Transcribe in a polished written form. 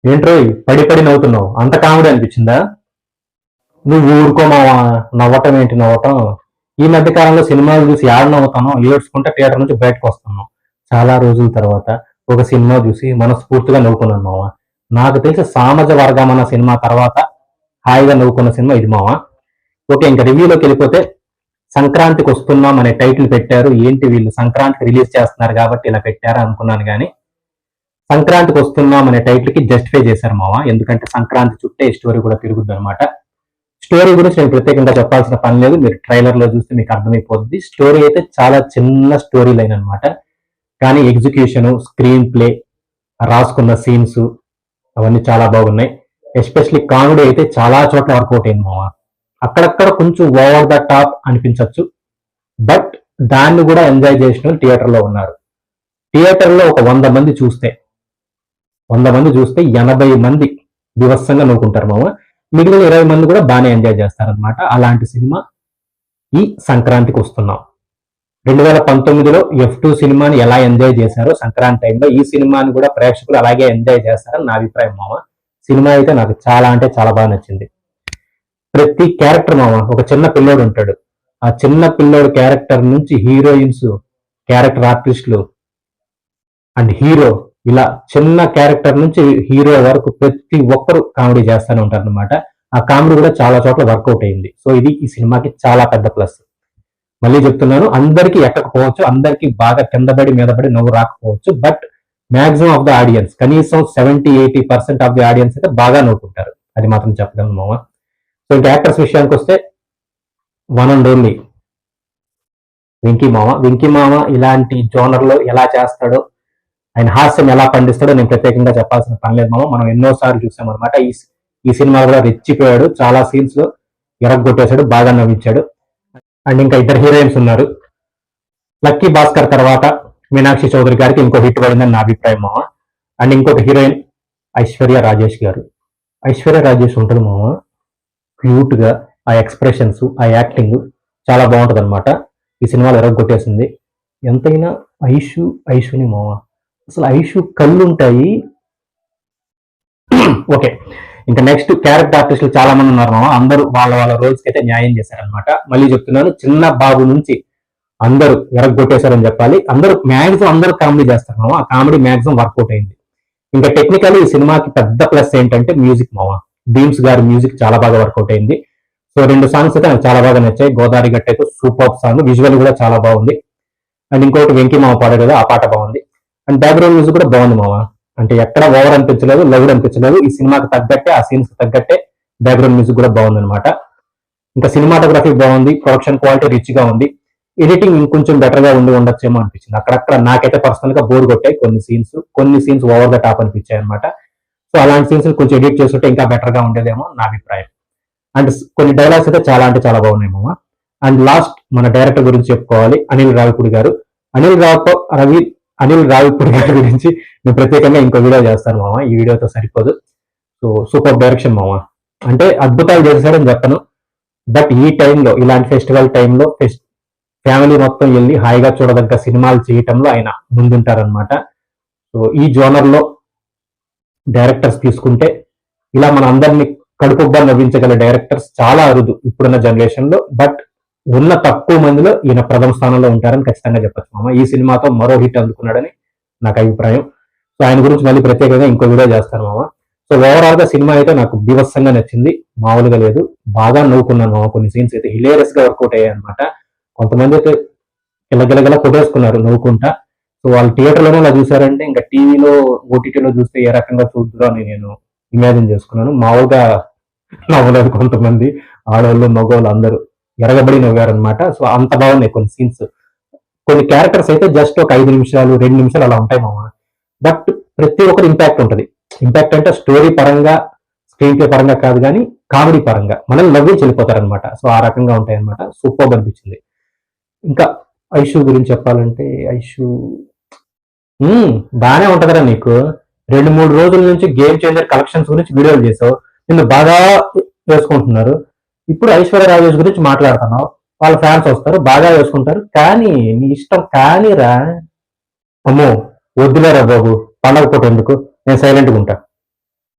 ఏంట్రో పడి పడి నవ్వుతున్నావు, అంత కామెడీ అనిపించిందా? నువ్వు ఊరుకోమావా, నవ్వటం ఏంటి నవ్వటం. ఈ మధ్య కాలంలో సినిమాలు చూసి ఏడ నవ్వుతాను, ఏడ్చుకుంటే థియేటర్ నుంచి బయటకు వస్తాను. చాలా రోజుల తర్వాత ఒక సినిమా చూసి మనస్ఫూర్తిగా నవ్వుకున్నాను మావా. నాకు తెలిసి సామాజ వర్గం అన్న సినిమా తర్వాత హాయిగా నవ్వుకున్న సినిమా ఇది మావా. ఓకే, ఇంకా రివ్యూలోకి వెళ్ళిపోతే, సంక్రాంతికి వస్తున్నాం అనే టైటిల్ పెట్టారు. ఏంటి వీళ్ళు సంక్రాంతికి రిలీజ్ చేస్తున్నారు కాబట్టి ఇలా పెట్టారా అనుకున్నాను, కానీ సంక్రాంతికి వస్తున్నాం అనే టైటిల్ కి జస్టిఫై చేశారు మావా. ఎందుకంటే సంక్రాంతి చుట్టే స్టోరీ కూడా తిరుగుద్ది అనమాట. స్టోరీ గురించి నేను ప్రత్యేకంగా చెప్పాల్సిన పని లేదు, మీరు ట్రైలర్ లో చూస్తే మీకు అర్థమైపోద్ది. స్టోరీ అయితే చాలా చిన్న స్టోరీ లైన్ అనమాట, కానీ ఎగ్జిక్యూషన్, స్క్రీన్ ప్లే, రాసుకున్న సీన్స్ అవన్నీ చాలా బాగున్నాయి. ఎస్పెషల్లీ కామెడీ అయితే చాలా చోట్ల వర్కౌట్ అయింది మావా. అక్కడక్కడ కొంచెం ఓవర్ ద టాప్ అనిపించవచ్చు, బట్ దాన్ని కూడా ఎంజాయ్ చేసిన థియేటర్ లో ఉన్నారు. థియేటర్ లో ఒక 100 మంది చూస్తే 80 మంది వివత్సంగా నవ్వుకుంటారు మామ. మిగిలిన 20 మంది కూడా బాగానే ఎంజాయ్ చేస్తారనమాట. అలాంటి సినిమా ఈ సంక్రాంతికి వస్తున్నాం. 2019లో F2 సినిమాని ఎలా ఎంజాయ్ చేశారో సంక్రాంతి టైంలో ఈ సినిమాని కూడా ప్రేక్షకులు అలాగే ఎంజాయ్ చేస్తారని నా అభిప్రాయం మామ. సినిమా అయితే నాకు చాలా అంటే చాలా బాగా నచ్చింది. ప్రతి క్యారెక్టర్ మామ, ఒక చిన్న పిల్లోడు ఉంటాడు, ఆ చిన్న పిల్లోడు క్యారెక్టర్ నుంచి హీరోయిన్స్, క్యారెక్టర్ ఆర్టిస్టులు అండ్ హీరో, ఇలా చిన్న క్యారెక్టర్ నుంచి హీరో వరకు ప్రతి ఒక్కరు కామెడీ చేస్తూనే ఉంటారు అనమాట. ఆ కామెడీ కూడా చాలా చోట్ల వర్కౌట్ అయింది. సో ఇది ఈ సినిమాకి చాలా పెద్ద ప్లస్. మళ్ళీ చెప్తున్నాను, అందరికీ ఎక్కకపోవచ్చు, అందరికీ బాగా కిందపడి మీదపడి నవ్వు రాకపోవచ్చు, but maximum of the audience, కనీసం 70-80% ఆఫ్ ది ఆడియన్స్ అయితే బాగా నవ్వుకుంటారు, అది మాత్రం చెప్పగలను మామ. సో ఇంకా యాక్టర్స్ విషయానికి వస్తే, వన్ అండ్ ఓన్లీ వెంకీ మామ. వెంకీ మామ ఇలాంటి జోనర్ లో ఎలా చేస్తాడో, ఆయన హాస్యం ఎలా పండిస్తాడో నేను ప్రత్యేకంగా చెప్పాల్సిన పని లేదు మామ. మనం ఎన్నోసార్లు చూసాం అనమాట. ఈ సినిమా కూడా రెచ్చిపోయాడు, చాలా సీన్స్ లో ఎరగొట్టేశాడు, బాగా నవ్వించాడు. అండ్ ఇంకా 2 హీరోయిన్స్ ఉన్నారు. లక్కీ భాస్కర్ తర్వాత మీనాక్షి చౌదరి గారికి ఇంకో హిట్ పడిందని నా అభిప్రాయం మామ. అండ్ ఇంకొక హీరోయిన్ ఐశ్వర్య రాజేష్ గారు. ఐశ్వర్య రాజేష్ ఉంటుంది మామ, క్యూట్ గా, ఆ ఎక్స్ప్రెషన్స్, ఆ యాక్టింగ్ చాలా బాగుంటది అనమాట. ఈ సినిమాలో ఎరగొట్టేసింది. ఎంతైనా ఐషుని మామ, అసలు ఐషు కళ్ళు ఉంటాయి. ఓకే, ఇంకా నెక్స్ట్ క్యారెక్టర్ ఆర్టిస్టులు చాలా మంది ఉన్నారు మామ. అందరూ వాళ్ళ వాళ్ళ రోల్స్ కి అయితే న్యాయం చేశారనమాట. మళ్ళీ చెప్తున్నాను, చిన్న బాబు నుంచి అందరూ ఎరగొట్టేశారని చెప్పాలి. అందరూ మ్యాక్సిమం అందరూ కామెడీ చేస్తారు మామ. ఆ కామెడీ మ్యాక్సిమం వర్కౌట్ అయింది. ఇంకా టెక్నికల్ ఈ సినిమాకి పెద్ద ప్లస్ ఏంటంటే మ్యూజిక్ మామ. భీమ్స్ గారి మ్యూజిక్ చాలా బాగా వర్కౌట్ అయింది. సో 2 సాంగ్స్ అయితే నాకు చాలా బాగా నచ్చాయి. గోదావరి గట్ట అయితే సూపర్ సాంగ్, విజువల్ కూడా చాలా బాగుంది. అండ్ ఇంకోటి వెంకీ మామ పాడారు కదా, ఆ పాట బాగుంది. అండ్ బ్యాక్గ్రౌండ్ మ్యూజిక్ కూడా బాగుంది మామ. అంటే ఎక్కడ ఓవర్ అనిపించలేదు, లౌడ్ అనిపించలేదు. ఈ సినిమాకి తగ్గట్టే, ఆ సీన్స్ తగ్గట్టే బ్యాక్గ్రౌండ్ మ్యూజిక్ కూడా బాగుంది అనమాట. ఇంకా సినిమాటోగ్రఫీ బాగుంది, ప్రొడక్షన్ క్వాలిటీ రిచ్ గా ఉంది. ఎడిటింగ్ ఇంకొంచెం బెటర్ గా ఉండొచ్చేమో అనిపించింది. అక్కడక్కడ నాకైతే పర్సనల్ గా బోర్ కొట్టాయి కొన్ని సీన్స్ ఓవర్ ద టాప్ అనిపించాయి అనమాట. సో అలాంటి సీన్స్ కొంచెం ఎడిట్ చేస్తుంటే ఇంకా బెటర్ గా ఉండేదేమో నా అభిప్రాయం. అండ్ కొన్ని డైలాగ్స్ అయితే చాలా అంటే చాలా బాగున్నాయి మామ. అండ్ లాస్ట్ మన డైరెక్టర్ గురించి చెప్పుకోవాలి, అనిల్ రావిపూడి గారు. అనిల్ రావిపూడి గారి గురించి నేను ప్రత్యేకంగా ఇంకో వీడియో చేస్తాను మామ, ఈ వీడియోతో సరిపోదు. సో సూపర్ డైరెక్షన్ మామ. అంటే అద్భుతాలు చేశాడని చెప్పను, బట్ ఈ టైంలో, ఇలాంటి ఫెస్టివల్ టైంలో ఫ్యామిలీ మొత్తం వెళ్ళి హాయిగా చూడదగ్గ సినిమాలు చేయటంలో ఆయన ముందుంటారనమాట. సో ఈ జోనర్ లో డైరెక్టర్స్ తీసుకుంటే, ఇలా మన అందరినీ కడుపుబ్బా నవ్వించగల డైరెక్టర్స్ చాలా అరుదు ఇప్పుడున్న జనరేషన్ లో. బట్ ఉన్న తక్కువ మందిలో ఈయన ప్రథమ స్థానంలో ఉంటారని ఖచ్చితంగా చెప్పచ్చు మామ. ఈ సినిమాతో మరో హిట్ అందుకున్నాడని నాకు అభిప్రాయం. సో ఆయన గురించి మళ్ళీ ప్రత్యేకంగా ఇంకో వీడియో చేస్తాను మామ. సో ఓవరాల్ గా సినిమా అయితే నాకు బీభత్సంగా నచ్చింది, మామూలుగా లేదు. బాగా నవ్వుకున్నాను మామ. కొన్ని సీన్స్ అయితే హిలేరియస్ గా వర్కౌట్ అయ్యాయి అనమాట. కొంతమంది అయితే గిలగిలగల కొట్టేసుకున్నారు నవ్వుకుంటా. సో వాళ్ళు థియేటర్ లోనే అలా చూసారంటే, ఇంకా టీవీలో, ఓటీటీలో చూస్తే ఏ రకంగా చూద్దురో అని నేను ఇమాజిన్ చేసుకున్నాను. మామూలుగా నవ్వలేదు కొంతమంది, ఆడవాళ్ళు మగవాళ్ళు అందరూ ఎరగబడి నవ్వారనమాట. సో అంత బాగున్నాయి కొన్ని సీన్స్. కొన్ని క్యారెక్టర్స్ అయితే జస్ట్ ఒక 5 నిమిషాలు 2 నిమిషాలు అలా ఉంటాయి మామ. బట్ ప్రతి ఒక్కరు ఇంపాక్ట్ ఉంటుంది. ఇంపాక్ట్ అంటే స్టోరీ పరంగా, స్క్రీన్ ప్లే పరంగా కాదు, కానీ కామెడీ పరంగా మనల్ని నవ్వి చెల్లిపోతారనమాట. సో ఆ రకంగా ఉంటాయి అనమాట. సూపర్ అనిపించింది. ఇంకా ఐషు గురించి చెప్పాలంటే, ఐషు బాగానే ఉంటదరా నీకు. 2-3 రోజుల నుంచి గేమ్ చేంజర్ కలెక్షన్స్ గురించి వీడియోలు చేసావు, నిన్ను బాగా వేసుకుంటున్నారు. ఇప్పుడు ఐశ్వర్య రాజేష్ గురించి మాట్లాడుతున్నావు, వాళ్ళ ఫ్యాన్స్ వస్తారు, బాగా వేసుకుంటారు. కానీ నీ ఇష్టం కానీరా. అమ్మో వద్దులేరా బాబు, పండగ పూట ఎందుకు, నేను సైలెంట్గా ఉంటా.